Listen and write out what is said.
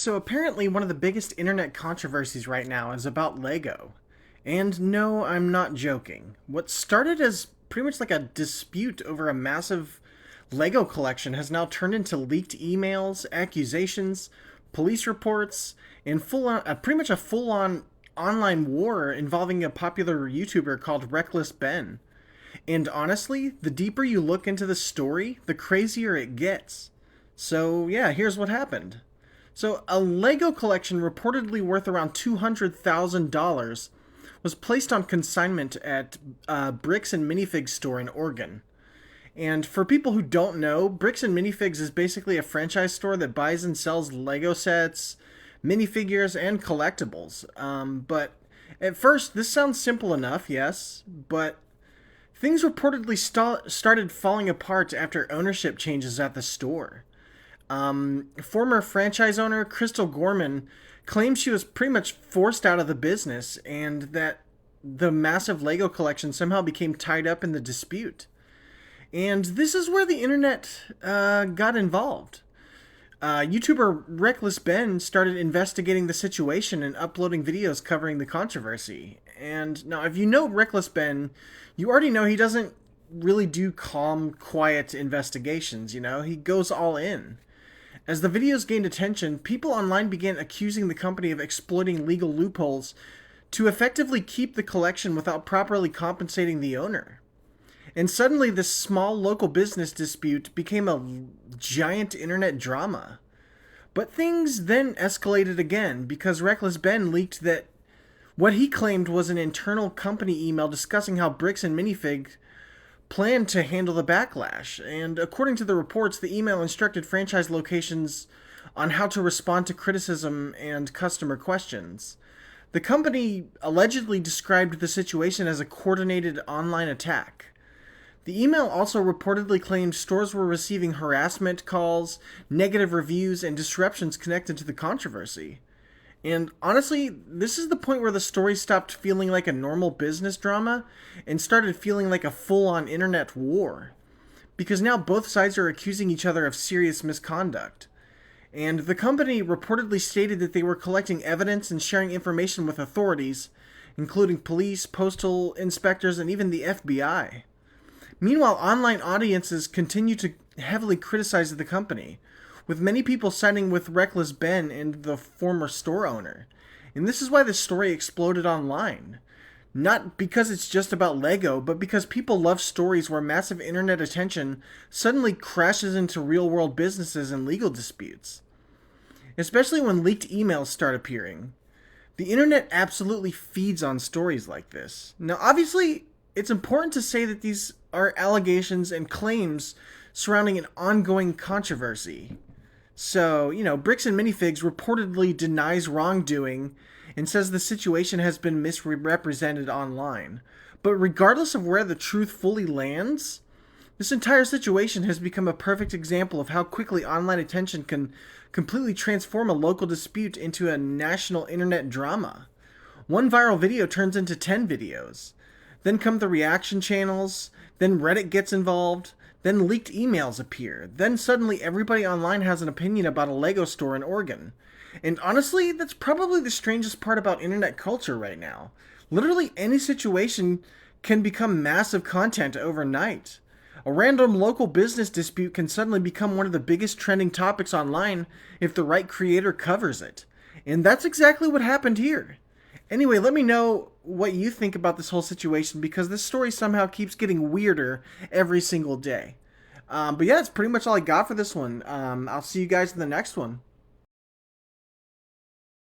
So apparently one of the biggest internet controversies right now is about Lego. And no, I'm not joking. What started as pretty much like a dispute over a massive Lego collection has now turned into leaked emails, accusations, police reports, and pretty much a full-on online war involving a popular YouTuber called Reckless Ben. And honestly, the deeper you look into the story, the crazier it gets. So yeah, here's what happened. So, a Lego collection reportedly worth around $200,000 was placed on consignment at Bricks Minifigs store in Oregon. And for people who don't know, Bricks Minifigs is basically a franchise store that buys and sells Lego sets, minifigures, and collectibles. But at first, this sounds simple enough, yes, but things reportedly started falling apart after ownership changes at the store. Former franchise owner Crystal Gorman claims she was pretty much forced out of the business and that the massive Lego collection somehow became tied up in the dispute. And this is where the internet got involved. YouTuber Reckless Ben started investigating the situation and uploading videos covering the controversy. And now, if you know Reckless Ben, you already know he doesn't really do calm, quiet investigations, He goes all in. As the videos gained attention, people online began accusing the company of exploiting legal loopholes to effectively keep the collection without properly compensating the owner. And suddenly, this small local business dispute became a giant internet drama. But things then escalated again because Reckless Ben leaked that what he claimed was an internal company email discussing how Bricks and Minifig planned to handle the backlash, and according to the reports, the email instructed franchise locations on how to respond to criticism and customer questions. The company allegedly described the situation as a coordinated online attack. The email also reportedly claimed stores were receiving harassment calls, negative reviews, and disruptions connected to the controversy. And honestly, this is the point where the story stopped feeling like a normal business drama and started feeling like a full-on internet war. Because now both sides are accusing each other of serious misconduct. And the company reportedly stated that they were collecting evidence and sharing information with authorities, including police, postal inspectors, and even the FBI. Meanwhile, online audiences continue to heavily criticize the company, with many people siding with Reckless Ben and the former store owner. And this is why the story exploded online. Not because it's just about Lego, but because people love stories where massive internet attention suddenly crashes into real-world businesses and legal disputes. Especially when leaked emails start appearing. The internet absolutely feeds on stories like this. Now, obviously, it's important to say that these are allegations and claims surrounding an ongoing controversy. So, Bricks Minifigs reportedly denies wrongdoing and says the situation has been misrepresented online. But regardless of where the truth fully lands, this entire situation has become a perfect example of how quickly online attention can completely transform a local dispute into a national internet drama. One viral video turns into 10 videos. Then come the reaction channels, then Reddit gets involved, then leaked emails appear. Then suddenly everybody online has an opinion about a Lego store in Oregon. And honestly, that's probably the strangest part about internet culture right now. Literally any situation can become massive content overnight. A random local business dispute can suddenly become one of the biggest trending topics online if the right creator covers it. And that's exactly what happened here. Anyway, let me know what you think about this whole situation because this story somehow keeps getting weirder every single day. But yeah, that's pretty much all I got for this one. I'll see you guys in the next one.